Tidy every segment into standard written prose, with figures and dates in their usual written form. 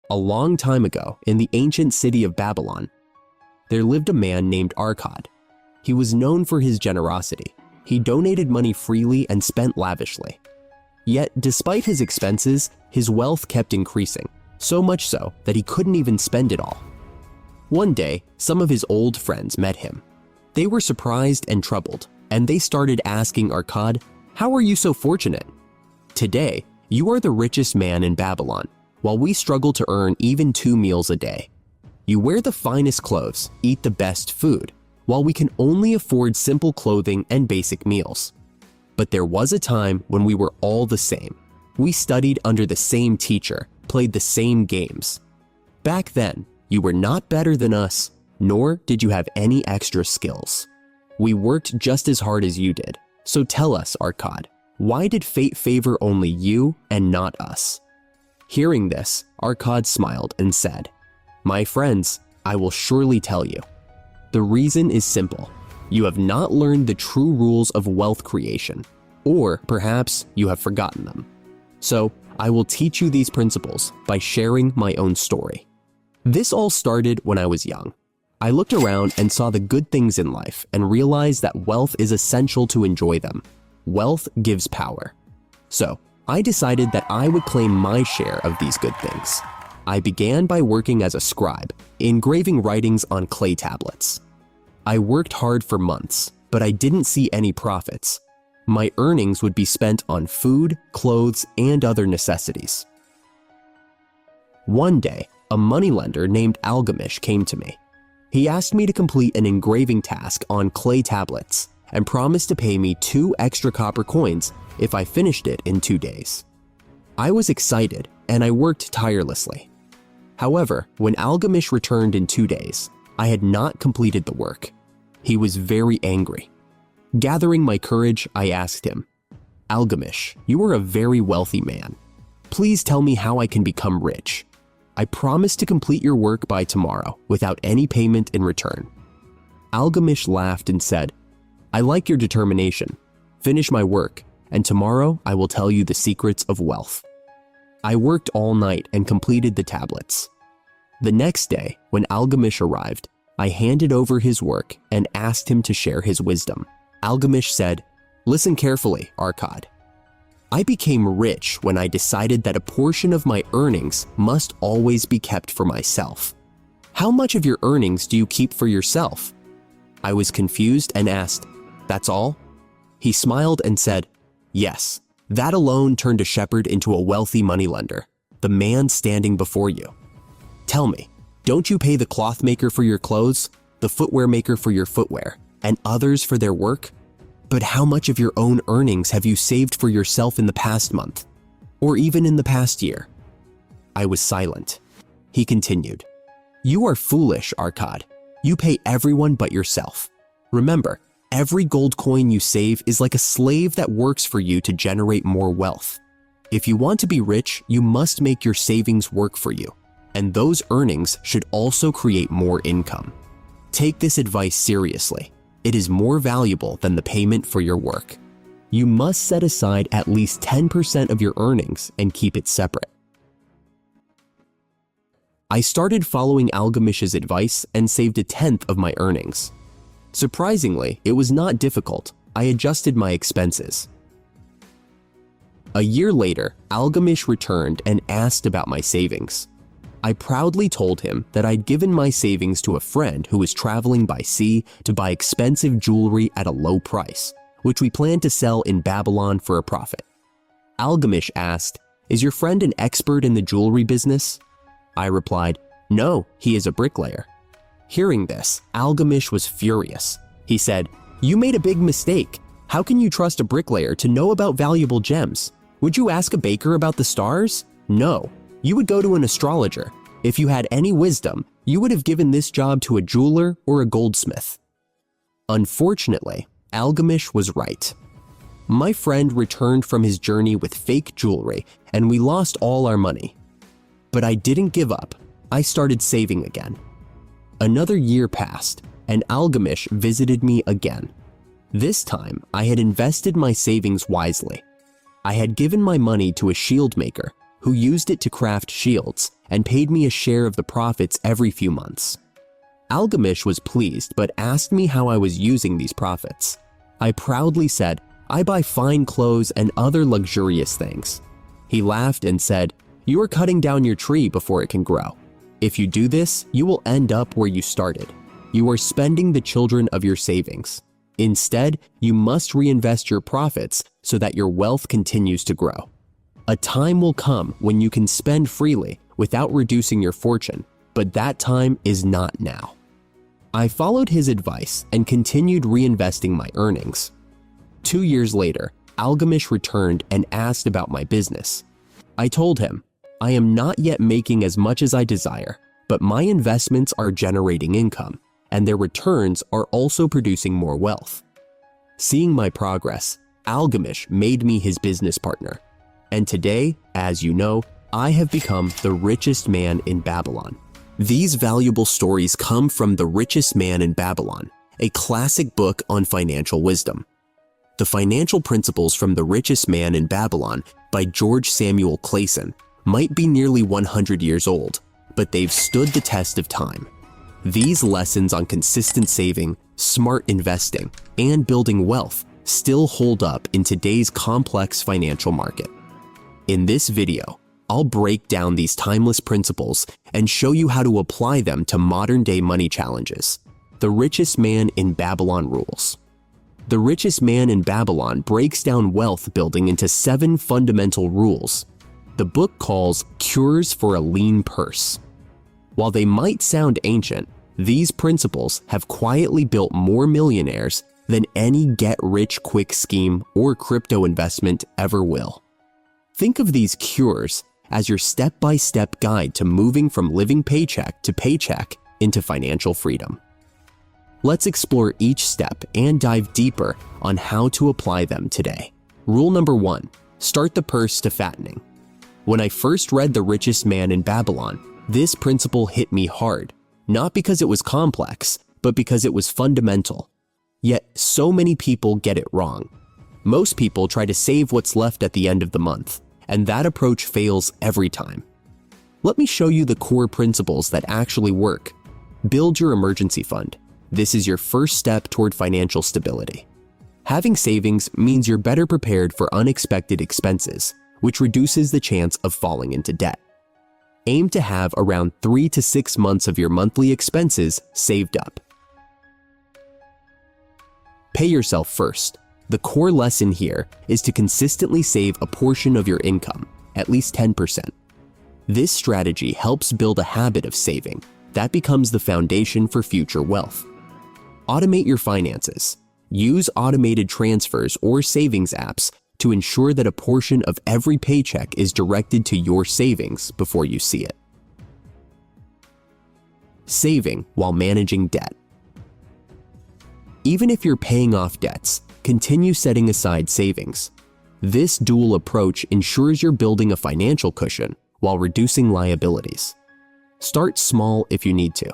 A long time ago, in the ancient city of Babylon, there lived a man named Arkad. He was known for his generosity. He donated money freely and spent lavishly. Yet, despite his expenses, his wealth kept increasing, so much so that he couldn't even spend it all. One day, some of his old friends met him. They were surprised and troubled, and they started asking Arkad, "How are you so fortunate? Today, you are the richest man in Babylon, while we struggle to earn even 2 meals a day. You wear the finest clothes, eat the best food, while we can only afford simple clothing and basic meals. But there was a time when we were all the same. We studied under the same teacher, played the same games. Back then, you were not better than us, nor did you have any extra skills. We worked just as hard as you did. So tell us, Arkad, why did fate favor only you and not us?" Hearing this, Arkad smiled and said, "My friends, I will surely tell you. The reason is simple. You have not learned the true rules of wealth creation, or perhaps you have forgotten them. So I will teach you these principles by sharing my own story. This all started when I was young. I looked around and saw the good things in life and realized that wealth is essential to enjoy them. Wealth gives power. So I decided that I would claim my share of these good things. I began by working as a scribe, engraving writings on clay tablets. I worked hard for months, but I didn't see any profits. My earnings would be spent on food, clothes, and other necessities. One day, a moneylender named Algamish came to me. He asked me to complete an engraving task on clay tablets and promised to pay me 2 extra copper coins if I finished it in 2 days. I was excited and I worked tirelessly. However, when Algamish returned in 2 days, I had not completed the work. He was very angry. Gathering my courage, I asked him, "Algamish, you are a very wealthy man. Please tell me how I can become rich. I promise to complete your work by tomorrow without any payment in return." Algamish laughed and said, "I like your determination. Finish my work, and tomorrow I will tell you the secrets of wealth." I worked all night and completed the tablets. The next day, when Algamish arrived, I handed over his work and asked him to share his wisdom. Algamish said, "Listen carefully, Arkad. I became rich when I decided that a portion of my earnings must always be kept for myself. How much of your earnings do you keep for yourself?" I was confused and asked, "That's all?" He smiled and said, "Yes, that alone turned a shepherd into a wealthy moneylender, the man standing before you. Tell me, don't you pay the cloth maker for your clothes, the footwear maker for your footwear, and others for their work? But how much of your own earnings have you saved for yourself in the past month, or even in the past year?" I was silent. He continued, "You are foolish, Arkad. You pay everyone but yourself. Remember, every gold coin you save is like a slave that works for you to generate more wealth. If you want to be rich, you must make your savings work for you, and those earnings should also create more income. Take this advice seriously. It is more valuable than the payment for your work. You must set aside at least 10% of your earnings and keep it separate." I started following Algamish's advice and saved 1/10 of my earnings. Surprisingly, it was not difficult. I adjusted my expenses. A year later, Algamish returned and asked about my savings. I proudly told him that I'd given my savings to a friend who was traveling by sea to buy expensive jewelry at a low price, which we planned to sell in Babylon for a profit. Algamish asked, "Is your friend an expert in the jewelry business?" I replied, "No, he is a bricklayer." Hearing this, Algamish was furious. He said, "You made a big mistake. How can you trust a bricklayer to know about valuable gems? Would you ask a baker about the stars? No. You would go to an astrologer. If you had any wisdom, you would have given this job to a jeweler or a goldsmith." Unfortunately, Algamish was right. My friend returned from his journey with fake jewelry, and we lost all our money. But I didn't give up. I started saving again. Another year passed, and Algamish visited me again. This time, I had invested my savings wisely. I had given my money to a shield maker who used it to craft shields and paid me a share of the profits every few months. Algamish was pleased but asked me how I was using these profits. I proudly said, "I buy fine clothes and other luxurious things." He laughed and said, "You are cutting down your tree before it can grow. If you do this, you will end up where you started. You are spending the children of your savings. Instead, you must reinvest your profits so that your wealth continues to grow. A time will come when you can spend freely without reducing your fortune, but that time is not now." I followed his advice and continued reinvesting my earnings. 2 years later, Algamish returned and asked about my business. I told him, "I am not yet making as much as I desire, but my investments are generating income, and their returns are also producing more wealth." Seeing my progress, Algamish made me his business partner. And today, as you know, I have become the richest man in Babylon. These valuable stories come from The Richest Man in Babylon, a classic book on financial wisdom. The financial principles from The Richest Man in Babylon by George Samuel Clayson might be nearly 100 years old, but they've stood the test of time. These lessons on consistent saving, smart investing, and building wealth still hold up in today's complex financial market. In this video, I'll break down these timeless principles and show you how to apply them to modern-day money challenges. The Richest Man in Babylon rules. The Richest Man in Babylon breaks down wealth building into 7 fundamental rules. The book calls cures for a lean purse. While they might sound ancient, these principles have quietly built more millionaires than any get-rich-quick scheme or crypto investment ever will. Think of these cures as your step-by-step guide to moving from living paycheck to paycheck into financial freedom. Let's explore each step and dive deeper on how to apply them today. Rule number 1, start the purse to fattening. When I first read The Richest Man in Babylon, this principle hit me hard, not because it was complex, but because it was fundamental. Yet, so many people get it wrong. Most people try to save what's left at the end of the month, and that approach fails every time. Let me show you the core principles that actually work. Build your emergency fund. This is your first step toward financial stability. Having savings means you're better prepared for unexpected expenses, which reduces the chance of falling into debt. Aim to have around 3 to 6 months of your monthly expenses saved up. Pay yourself first. The core lesson here is to consistently save a portion of your income, at least 10%. This strategy helps build a habit of saving that becomes the foundation for future wealth. Automate your finances. Use automated transfers or savings apps to ensure that a portion of every paycheck is directed to your savings before you see it. Saving while managing debt. Even if you're paying off debts, continue setting aside savings. This dual approach ensures you're building a financial cushion while reducing liabilities. Start small if you need to.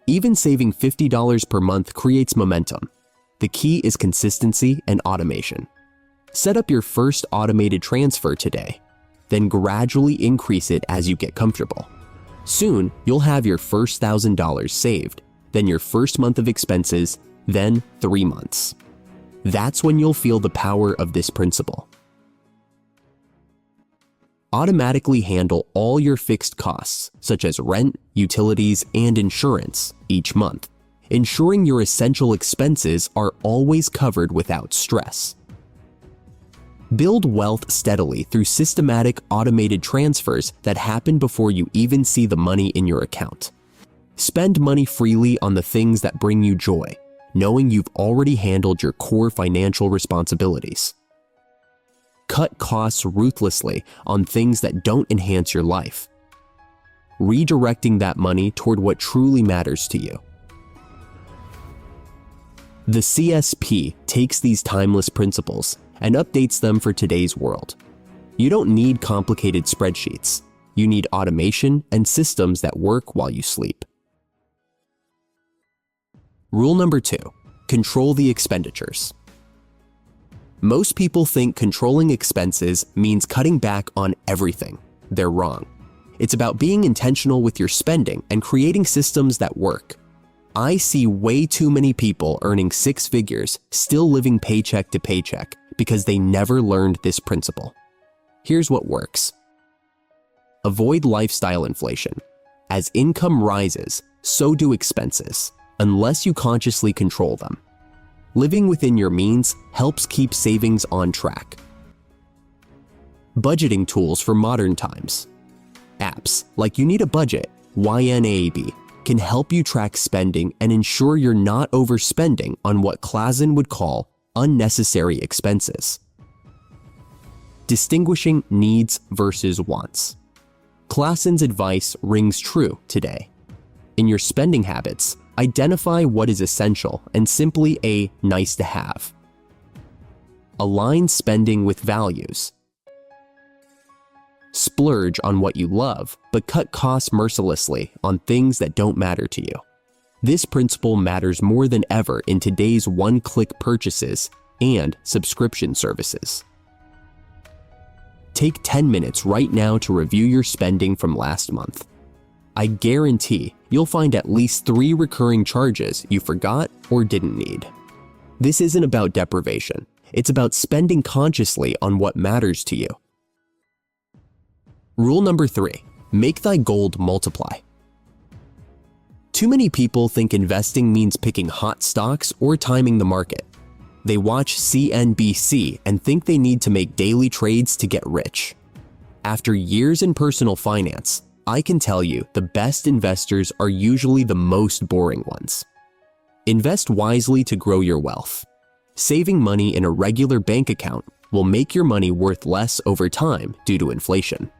Even saving $50 per month creates momentum. The key is consistency and automation. Set up your first automated transfer today, then gradually increase it as you get comfortable. Soon, you'll have your first $1,000 saved, then your first month of expenses, then 3 months. That's when you'll feel the power of this principle. Automatically handle all your fixed costs, such as rent, utilities, and insurance, each month, ensuring your essential expenses are always covered without stress. Build wealth steadily through systematic automated transfers that happen before you even see the money in your account. Spend money freely on the things that bring you joy, knowing you've already handled your core financial responsibilities. Cut costs ruthlessly on things that don't enhance your life, redirecting that money toward what truly matters to you. The CSP takes these timeless principles and updates them for today's world. You don't need complicated spreadsheets. You need automation and systems that work while you sleep. Rule number 2, control the expenditures. Most people think controlling expenses means cutting back on everything. they're wrong. It's about being intentional with your spending and creating systems that work. I see way too many people earning six figures still living paycheck to paycheck because they never learned this principle. Here's what works. Avoid lifestyle inflation. As income rises, so do expenses, unless you consciously control them. Living within your means helps keep savings on track. Budgeting tools for modern times. Apps like You Need a Budget, YNAB, can help you track spending and ensure you're not overspending on what Klassen would call unnecessary expenses. Distinguishing needs versus wants. Klassen's advice rings true today. In your spending habits, identify what is essential and simply a nice to have. Align spending with values. Splurge on what you love, but cut costs mercilessly on things that don't matter to you. This principle matters more than ever in today's one-click purchases and subscription services. Take 10 minutes right now to review your spending from last month. I guarantee you'll find at least 3 recurring charges you forgot or didn't need. This isn't about deprivation. It's about spending consciously on what matters to you. Rule number 3, make thy gold multiply. Too many people think investing means picking hot stocks or timing the market. They watch CNBC and think they need to make daily trades to get rich. After years in personal finance, I can tell you the best investors are usually the most boring ones. Invest wisely to grow your wealth. Saving money in a regular bank account will make your money worth less over time due to inflation.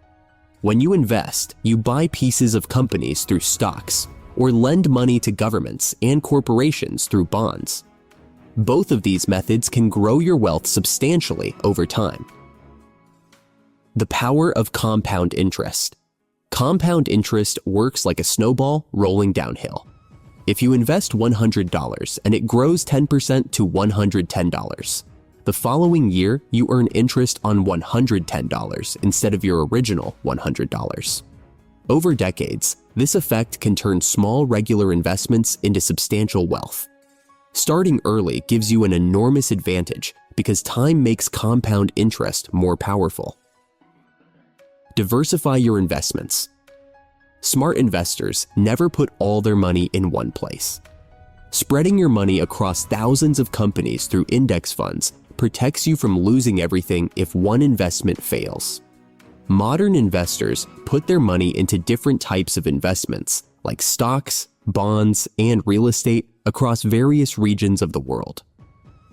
When you invest, you buy pieces of companies through stocks or lend money to governments and corporations through bonds. Both of these methods can grow your wealth substantially over time. The power of compound interest. Compound interest works like a snowball rolling downhill. If you invest $100 and it grows 10% to $110, the following year you earn interest on $110 instead of your original $100. Over decades, this effect can turn small regular investments into substantial wealth. Starting early gives you an enormous advantage because time makes compound interest more powerful. Diversify your investments. Smart investors never put all their money in one place. Spreading your money across thousands of companies through index funds protects you from losing everything if one investment fails. Modern investors put their money into different types of investments like stocks, bonds, and real estate across various regions of the world.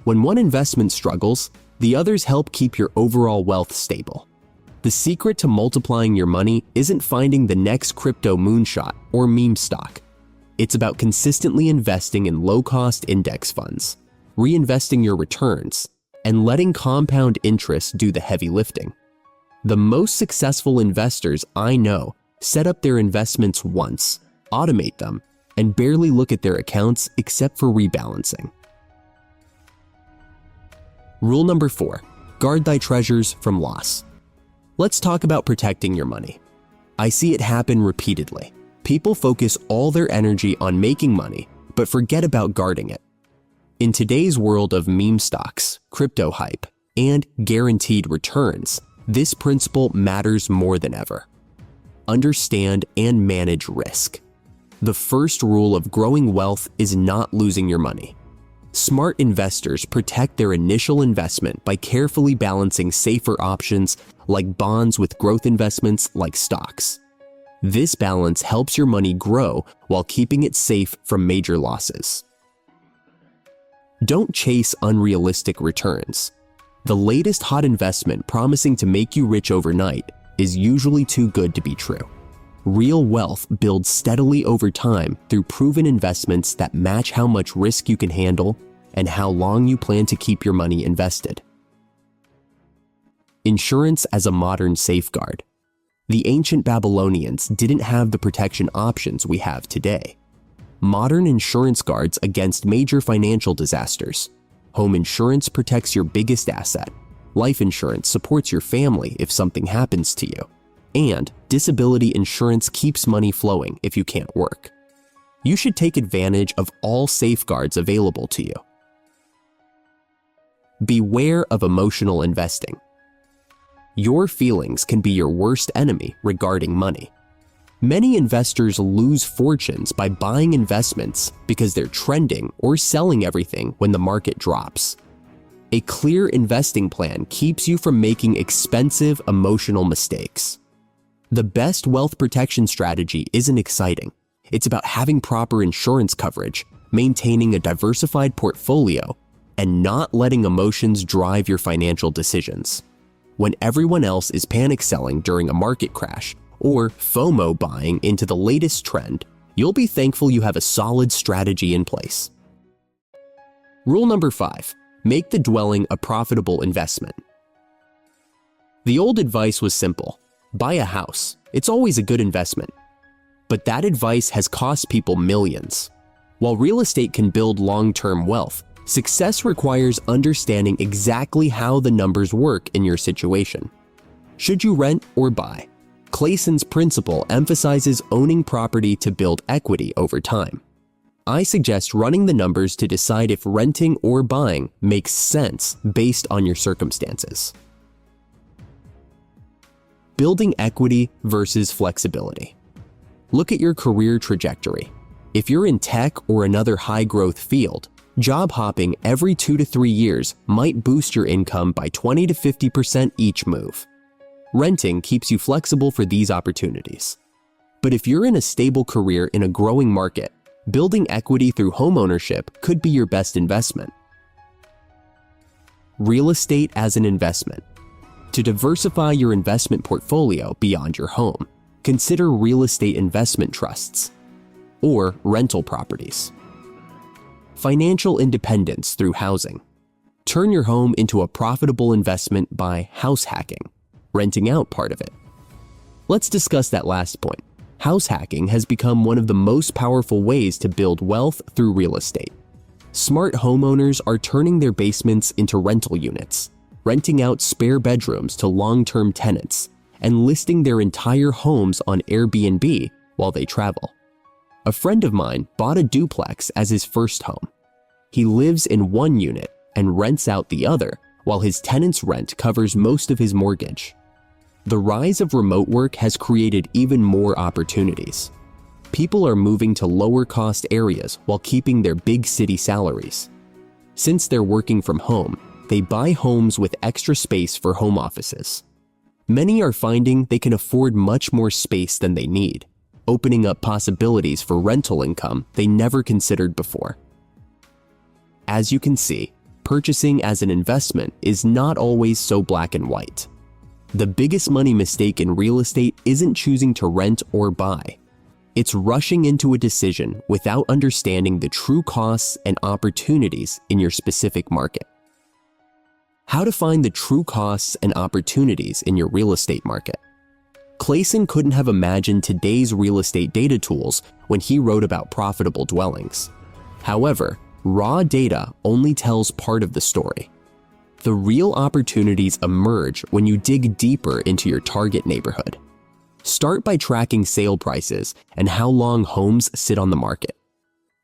When one investment struggles, the others help keep your overall wealth stable. The secret to multiplying your money isn't finding the next crypto moonshot or meme stock. It's about consistently investing in low-cost index funds, reinvesting your returns, and letting compound interest do the heavy lifting. The most successful investors I know set up their investments once, automate them, and barely look at their accounts except for rebalancing. Rule number 4, guard thy treasures from loss. Let's talk about protecting your money. I see it happen repeatedly. People focus all their energy on making money, but forget about guarding it. In today's world of meme stocks, crypto hype, and guaranteed returns, this principle matters more than ever. Understand and manage risk. The first rule of growing wealth is not losing your money. Smart investors protect their initial investment by carefully balancing safer options like bonds with growth investments like stocks. This balance helps your money grow while keeping it safe from major losses. Don't chase unrealistic returns. The latest hot investment promising to make you rich overnight is usually too good to be true. Real wealth builds steadily over time through proven investments that match how much risk you can handle and how long you plan to keep your money invested. Insurance as a modern safeguard. The ancient Babylonians didn't have the protection options we have today. Modern insurance guards against major financial disasters. Home insurance protects your biggest asset. Life insurance supports your family if something happens to you. And disability insurance keeps money flowing if you can't work. You should take advantage of all safeguards available to you. Beware of emotional investing. Your feelings can be your worst enemy regarding money. Many investors lose fortunes by buying investments because they're trending or selling everything when the market drops. A clear investing plan keeps you from making expensive emotional mistakes. The best wealth protection strategy isn't exciting. It's about having proper insurance coverage, maintaining a diversified portfolio, and not letting emotions drive your financial decisions. When everyone else is panic selling during a market crash or FOMO buying into the latest trend, you'll be thankful you have a solid strategy in place. Rule number 5, make the dwelling a profitable investment. The old advice was simple: buy a house. It's always a good investment. But that advice has cost people millions. While real estate can build long-term wealth, success requires understanding exactly how the numbers work in your situation. Should you rent or buy? Clayson's principle emphasizes owning property to build equity over time. I suggest running the numbers to decide if renting or buying makes sense based on your circumstances. Building equity versus flexibility. Look at your career trajectory. If you're in tech or another high-growth field, job hopping every 2 to 3 years might boost your income by 20 to 50% each move. Renting keeps you flexible for these opportunities. But if you're in a stable career in a growing market, building equity through homeownership could be your best investment. Real estate as an investment. To diversify your investment portfolio beyond your home, consider real estate investment trusts or rental properties. Financial independence through housing. Turn your home into a profitable investment by house hacking, renting out part of it. Let's discuss that last point. House hacking has become one of the most powerful ways to build wealth through real estate. Smart homeowners are turning their basements into rental units, renting out spare bedrooms to long-term tenants, and listing their entire homes on Airbnb while they travel. A friend of mine bought a duplex as his first home. He lives in one unit and rents out the other, while his tenant's rent covers most of his mortgage. The rise of remote work has created even more opportunities. People are moving to lower-cost areas while keeping their big city salaries. Since they're working from home, they buy homes with extra space for home offices. Many are finding they can afford much more space than they need, opening up possibilities for rental income they never considered before. As you can see, purchasing as an investment is not always so black and white. The biggest money mistake in real estate isn't choosing to rent or buy. It's rushing into a decision without understanding the true costs and opportunities in your specific market. How to find the true costs and opportunities in your real estate market. Clayson couldn't have imagined today's real estate data tools when he wrote about profitable dwellings. However, raw data only tells part of the story. The real opportunities emerge when you dig deeper into your target neighborhood. Start by tracking sale prices and how long homes sit on the market.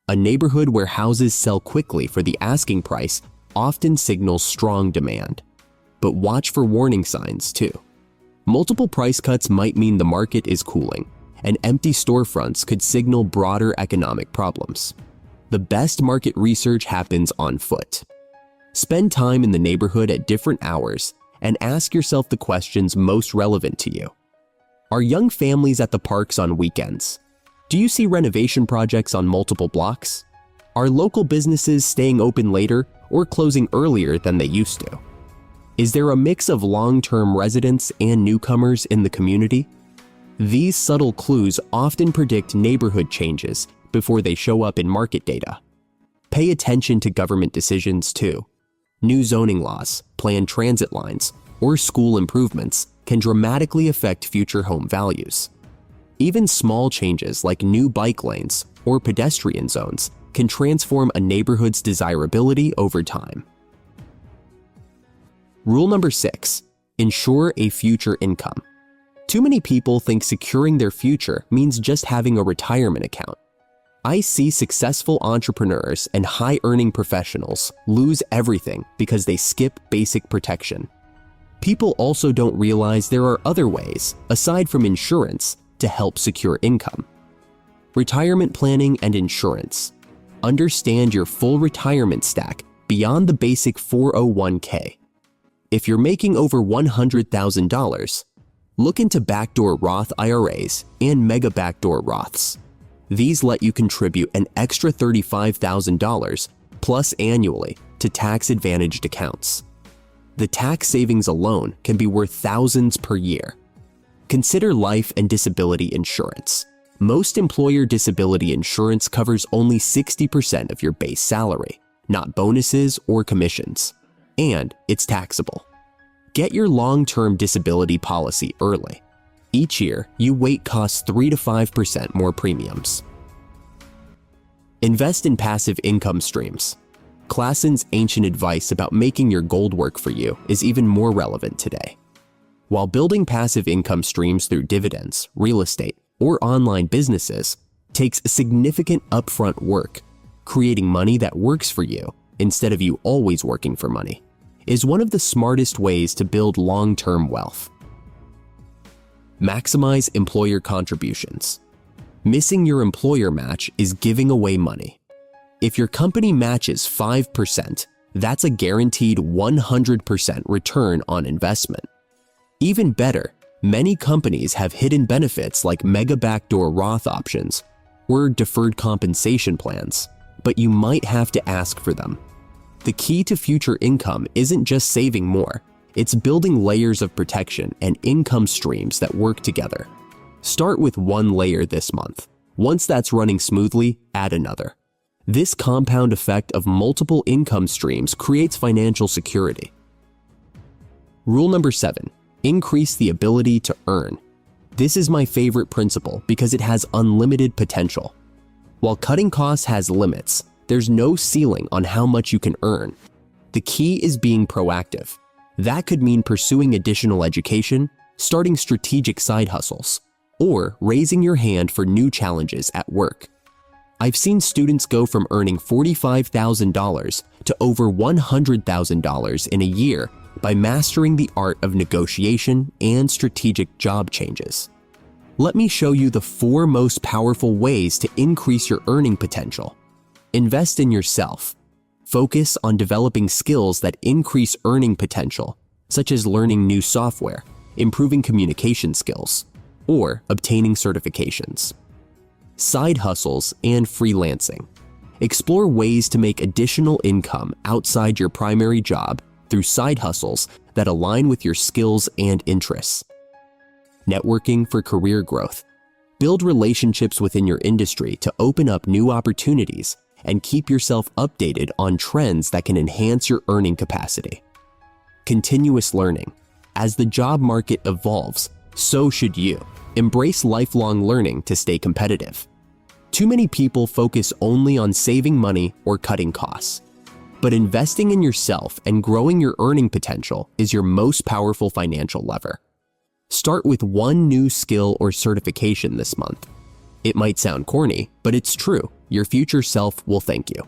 A neighborhood where houses sell quickly for the asking price often signals strong demand. But watch for warning signs too. Multiple price cuts might mean the market is cooling, and empty storefronts could signal broader economic problems. The best market research happens on foot. Spend time in the neighborhood at different hours and ask yourself the questions most relevant to you. Are young families at the parks on weekends? Do you see renovation projects on multiple blocks? Are local businesses staying open later or closing earlier than they used to? Is there a mix of long-term residents and newcomers in the community? These subtle clues often predict neighborhood changes before they show up in market data. Pay attention to government decisions too. New zoning laws, planned transit lines, or school improvements can dramatically affect future home values. Even small changes like new bike lanes or pedestrian zones can transform a neighborhood's desirability over time. Rule number 6, ensure a future income. Too many people think securing their future means just having a retirement account. I see successful entrepreneurs and high-earning professionals lose everything because they skip basic protection. People also don't realize there are other ways, aside from insurance, to help secure income. Retirement planning and insurance. Understand your full retirement stack beyond the basic 401k. If you're making over $100,000, look into backdoor Roth IRAs and mega backdoor Roths. These let you contribute an extra $35,000 plus annually to tax-advantaged accounts. The tax savings alone can be worth thousands per year. Consider life and disability insurance. Most employer disability insurance covers only 60% of your base salary, not bonuses or commissions, and it's taxable. Get your long-term disability policy early. Each year, you wait costs 3 to 5% more premiums. Invest in passive income streams. Klassen's ancient advice about making your gold work for you is even more relevant today. While building passive income streams through dividends, real estate, or online businesses takes significant upfront work, creating money that works for you instead of you always working for money is one of the smartest ways to build long-term wealth. Maximize employer contributions. Missing your employer match is giving away money. If your company matches 5%, that's a guaranteed 100% return on investment. Even better, many companies have hidden benefits like mega backdoor Roth options or deferred compensation plans, but you might have to ask for them. The key to future income isn't just saving more, it's building layers of protection and income streams that work together. Start with one layer this month. Once that's running smoothly, add another. This compound effect of multiple income streams creates financial security. Rule number 7, increase the ability to earn. This is my favorite principle because it has unlimited potential. While cutting costs has limits, there's no ceiling on how much you can earn. The key is being proactive. That could mean pursuing additional education, starting strategic side hustles, or raising your hand for new challenges at work. I've seen students go from earning $45,000 to over $100,000 in a year by mastering the art of negotiation and strategic job changes. Let me show you the 4 most powerful ways to increase your earning potential. Invest in yourself. Focus on developing skills that increase earning potential, such as learning new software, improving communication skills, or obtaining certifications. Side hustles and freelancing. Explore ways to make additional income outside your primary job through side hustles that align with your skills and interests. Networking for career growth. Build relationships within your industry to open up new opportunities and keep yourself updated on trends that can enhance your earning capacity. Continuous learning. As the job market evolves, so should you. Embrace lifelong learning to stay competitive. Too many people focus only on saving money or cutting costs. But investing in yourself and growing your earning potential is your most powerful financial lever. Start with one new skill or certification this month. It might sound corny, but it's true. Your future self will thank you.